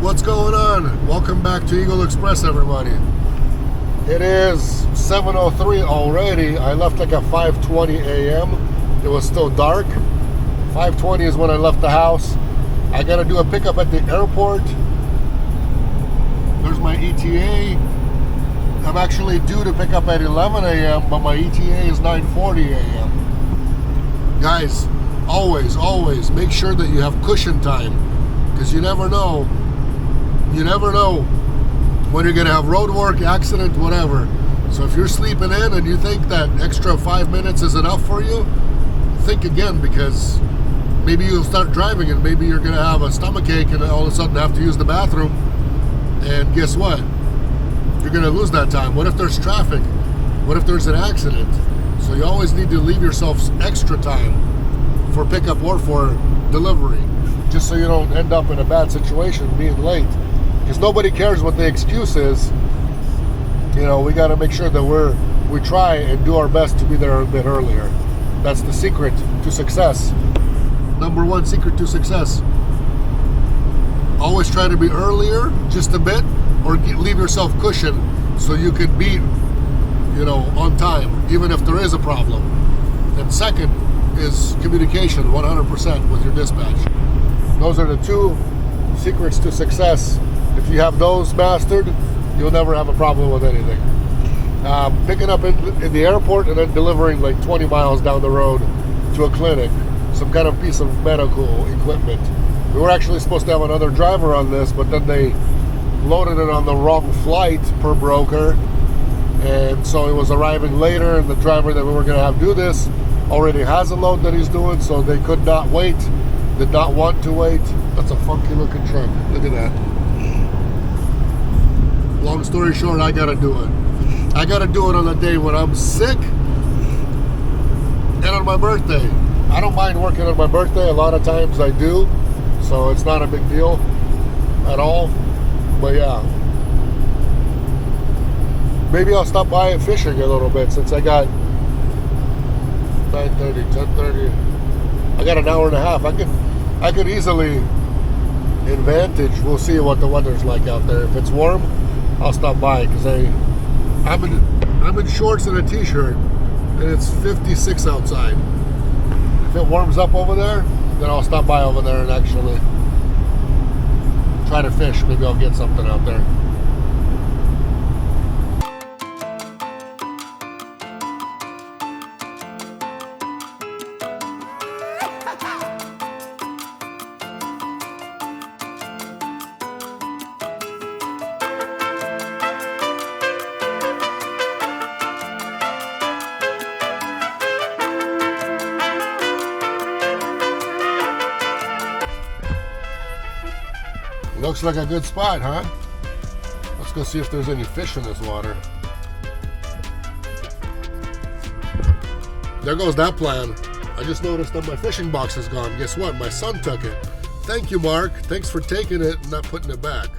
What's going on? Welcome back to Eagle Express, everybody. It is 7:03 already. I left like at 5:20 a.m. It was still dark. 5:20 is when I left the house. I gotta do a pickup at the airport. There's my ETA. I'm actually due to pick up at 11 a.m., but my ETA is 9:40 a.m. Guys, always make sure that you have cushion time, because you never know when you're gonna have road work, accident, whatever. So if you're sleeping in and you think that extra 5 minutes is enough for you, think again, because maybe you'll start driving and maybe you're gonna have a stomachache and all of a sudden have to use the bathroom, and guess what? You're gonna lose that time. What if there's traffic? What if there's an accident? So you always need to leave yourself extra time for pickup or for delivery, just so you don't end up in a bad situation being late. Because nobody cares what the excuse is. You know, we got to make sure that we try and do our best to be there a bit earlier. That's the secret to success. Number one secret to success. Always try to be earlier just a bit, or leave yourself cushion so you can be, on time, even if there is a problem. And second is communication 100% with your dispatch. Those are the two secrets to success. If you have those mastered, you'll never have a problem with anything. Picking up in the airport and then delivering like 20 miles down the road to a clinic, some kind of piece of medical equipment. We were actually supposed to have another driver on this, but then they loaded it on the wrong flight per broker, and so it was arriving later, and the driver that we were going to have do this already has a load that he's doing, so they could not wait, did not want to wait. That's a funky looking truck. Look at that. Long story short, I gotta do it. I gotta do it on a day when I'm sick and on my birthday. I don't mind working on my birthday. A lot of times I do, so it's not a big deal at all. But yeah, maybe I'll stop by fishing a little bit, since I got 9:30, 10:30. I got an hour and a half. I could easily advantage. We'll see what the weather's like out there. If it's warm, I'll stop by, because I'm in shorts and a t-shirt, and it's 56 outside. If it warms up over there, then I'll stop by over there and actually try to fish. Maybe I'll get something out there. Looks like a good spot, huh? Let's go see if there's any fish in this water. There goes that plan. I just noticed that my fishing box is gone. Guess what? My son took it. Thank you, Mark. Thanks for taking it and not putting it back.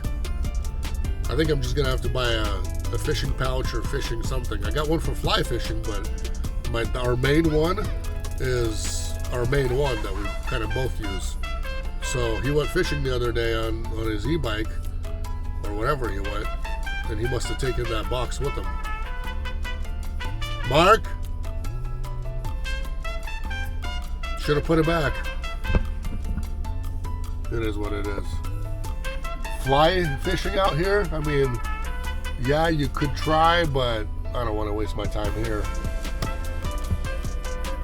I think I'm just gonna have to buy a fishing pouch or fishing something. I got one for fly fishing, but our main one is our main one that we kind of both use. So he went fishing the other day on his e-bike, or whatever he went, and he must have taken that box with him. Mark? Should have put it back. It is what it is. Fly fishing out here? I mean, yeah, you could try, but I don't want to waste my time here.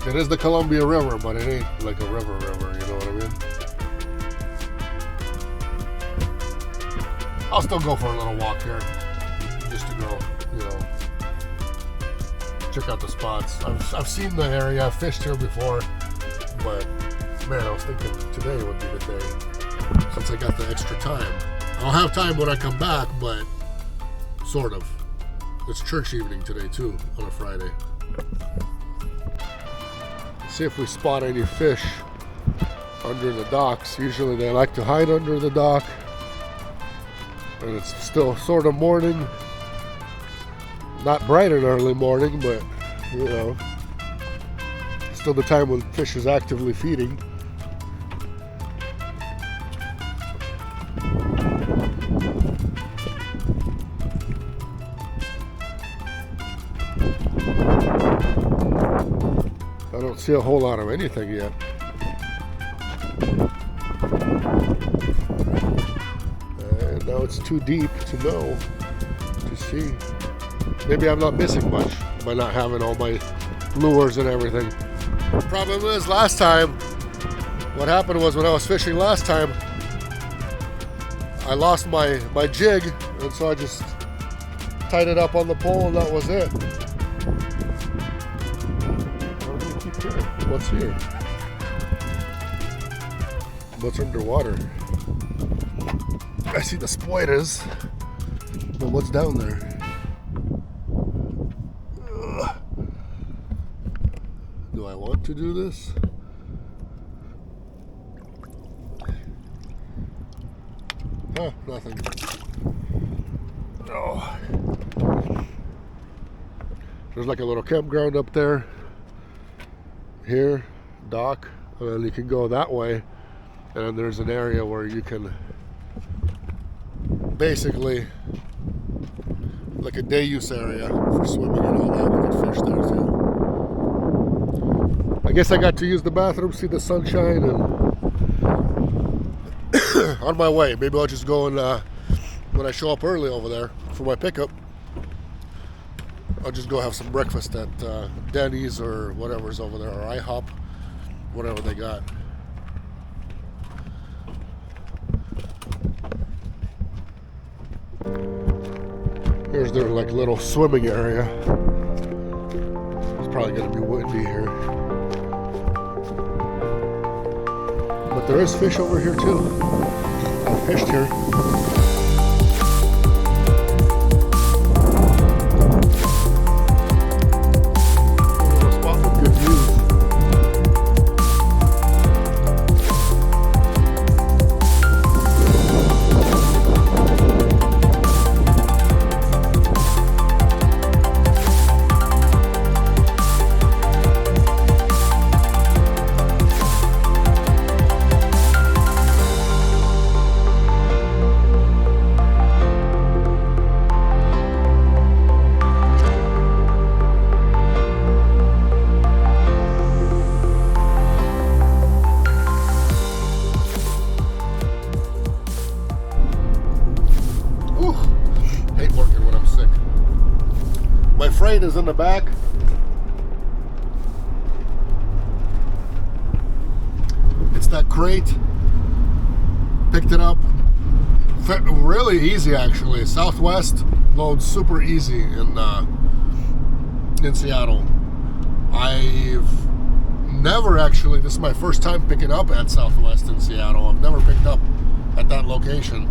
It is the Columbia River, but it ain't like a river, you know what I mean? I'll still go for a little walk here, just to go, check out the spots. I've seen the area, I've fished here before, but man, I was thinking today would be the day, since I got the extra time. I'll have time when I come back, but sort of. It's church evening today too, on a Friday. Let's see if we spot any fish under the docks. Usually they like to hide under the dock. And it's still sort of morning. Not bright and early morning, but still the time when fish is actively feeding. see a whole lot of anything yet. And now it's too deep to know, to see. Maybe I'm not missing much by not having all my lures and everything. Problem is, last time, what happened was when I was fishing last time, I lost my jig, and so I just tied it up on the pole, and that was it. What do we keep here? What's here? What's underwater? I see the spiders, but what's down there? Ugh. Do I want to do this? Huh, nothing. Oh. There's like a little campground up there. Here, dock, and then you can go that way. And then there's an area where you can basically, like a day use area for swimming and all that. You can fish there too. I guess I got to use the bathroom, see the sunshine, and on my way. Maybe I'll just go and when I show up early over there for my pickup, I'll just go have some breakfast at Denny's or whatever's over there, or IHOP, whatever they got. Here's their like little swimming area. It's probably gonna be windy here, but there is fish over here too. I've fished here. Freight is in the back. It's that crate. Picked it up. Really easy actually. Southwest loads super easy in Seattle. I've never actually, this is my first time picking up at Southwest in Seattle. I've never picked up at that location,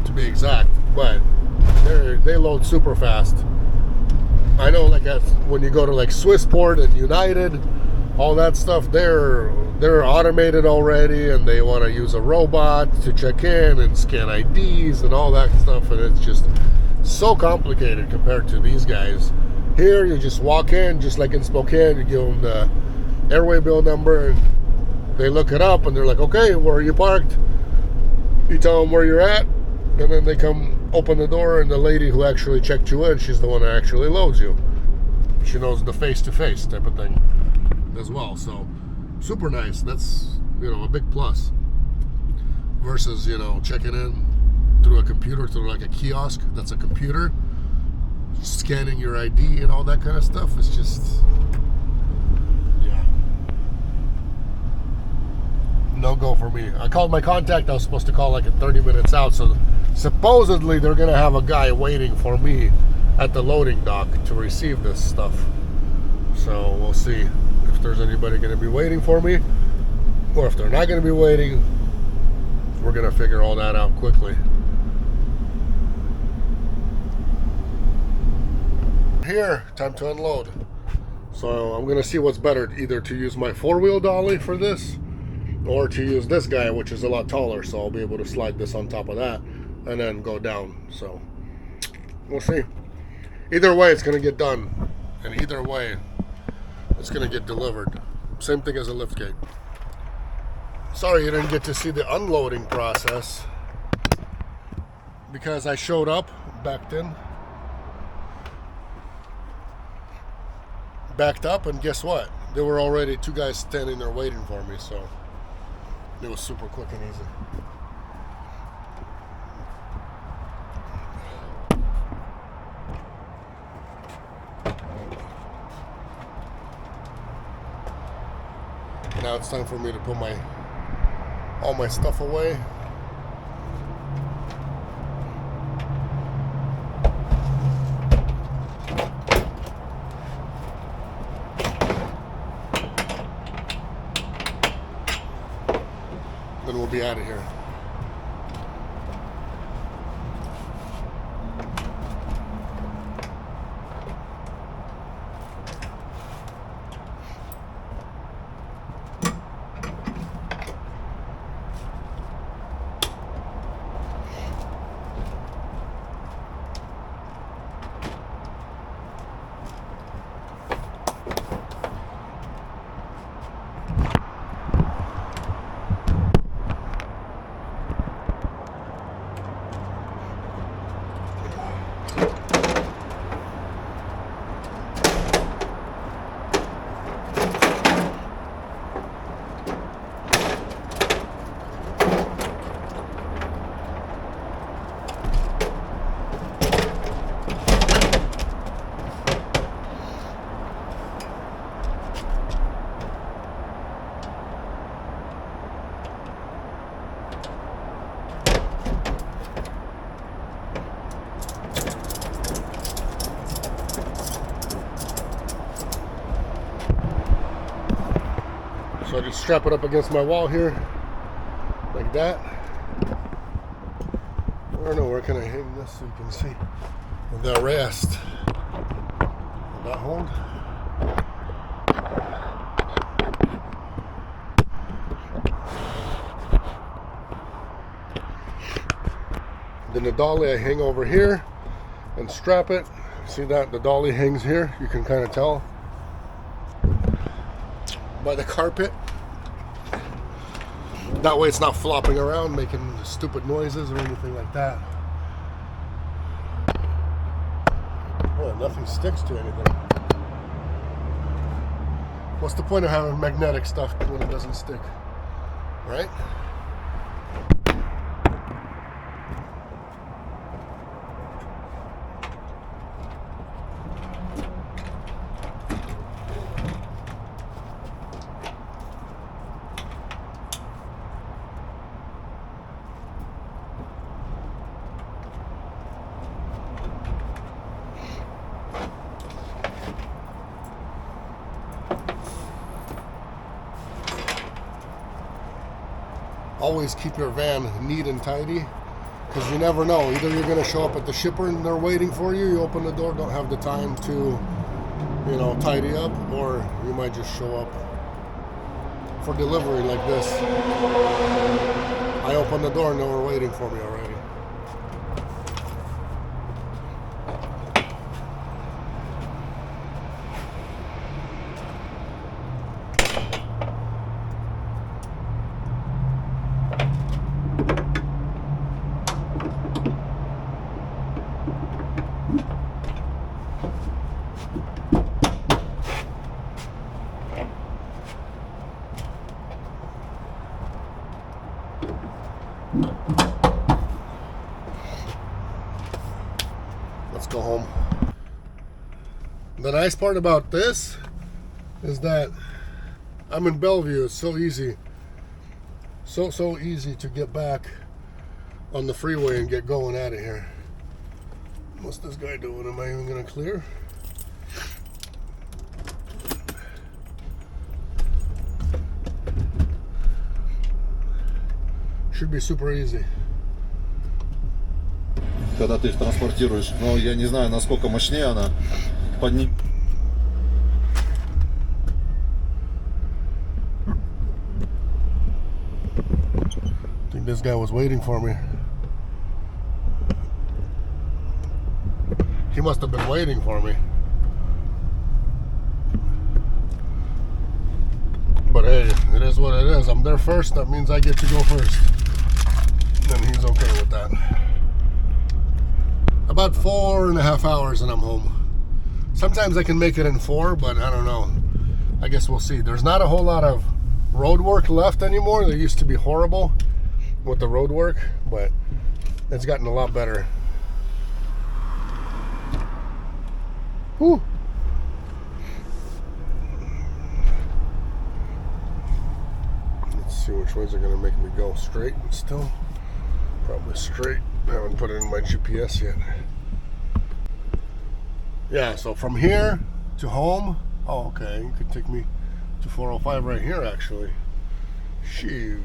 to be exact, but they load super fast. I know, like when you go to like Swissport and United, all that stuff, they're automated already, and they want to use a robot to check in and scan IDs and all that stuff, and it's just so complicated compared to these guys. Here, you just walk in, just like in Spokane, you give them the airway bill number, and they look it up, and they're like, okay, where are you parked? You tell them where you're at, and then they come open the door, and the lady who actually checked you in, she's the one that actually loads you. She knows the face-to-face type of thing as well, so super nice. That's, you know, a big plus versus, you know, checking in through a computer, through like a kiosk that's a computer, scanning your ID and all that kind of stuff. It's just, yeah, no go for me. I called my contact. I was supposed to call like 30 minutes out, so supposedly they're gonna have a guy waiting for me at the loading dock to receive this stuff. So we'll see if there's anybody gonna be waiting for me, or if they're not gonna be waiting, we're gonna figure all that out quickly. Here, time to unload. So I'm gonna see what's better, either to use my 4-wheel dolly for this, or to use this guy, which is a lot taller, so I'll be able to slide this on top of that and then go down. So we'll see. Either way, it's gonna get done, and either way, it's gonna get delivered. Same thing as a liftgate. Sorry you didn't get to see the unloading process because I showed up, backed up, and guess what? there were already 2 guys standing there waiting for me, so it was super quick and easy. Now it's time for me to put all my stuff away. Then we'll be out of here. So I just strap it up against my wall here, like that. I don't know, where can I hang this so you can see the rest? Will that hold? Then the dolly I hang over here and strap it. See that? The dolly hangs here. You can kind of tell by the carpet. That way it's not flopping around making stupid noises or anything like that. Oh, nothing sticks to anything. What's the point of having magnetic stuff when it doesn't stick? Right? Always keep your van neat and tidy, because you never know. Either you're going to show up at the shipper and they're waiting for you, you open the door, don't have the time to, you know, tidy up, or you might just show up for delivery like this. I opened the door and they were waiting for me already. Let's go home. The nice part about this is that I'm in Bellevue. It's so easy. So easy to get back on the freeway and get going out of here. What's this guy doing? Am I even gonna clear? Should be super easy. Когда ты их транспортируешь, но я не знаю, насколько мощнее она подним. I think this guy was waiting for me. He must have been waiting for me. But hey, it is what it is. I'm there first, that means I get to go first. And he's okay with that. About 4.5 hours and I'm home. Sometimes I can make it in 4, but I don't know. I guess we'll see. There's not a whole lot of road work left anymore. They used to be horrible with the road work, but it's gotten a lot better. Whew. Let's see which ways are going to make me go. Straight still? Probably straight. I haven't put it in my GPS yet. Yeah, so from here to home. Oh, okay. You could take me to 405 right here, actually. Shoot.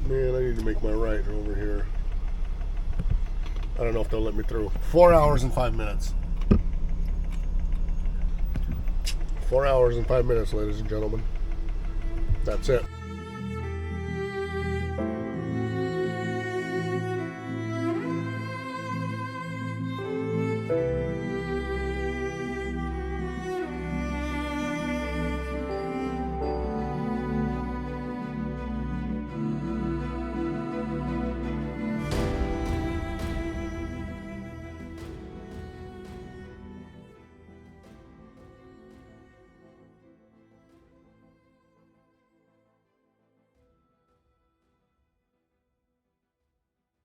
Man, I need to make my right over here. I don't know if they'll let me through. 4 hours and 5 minutes. 4 hours and 5 minutes, ladies and gentlemen. That's it.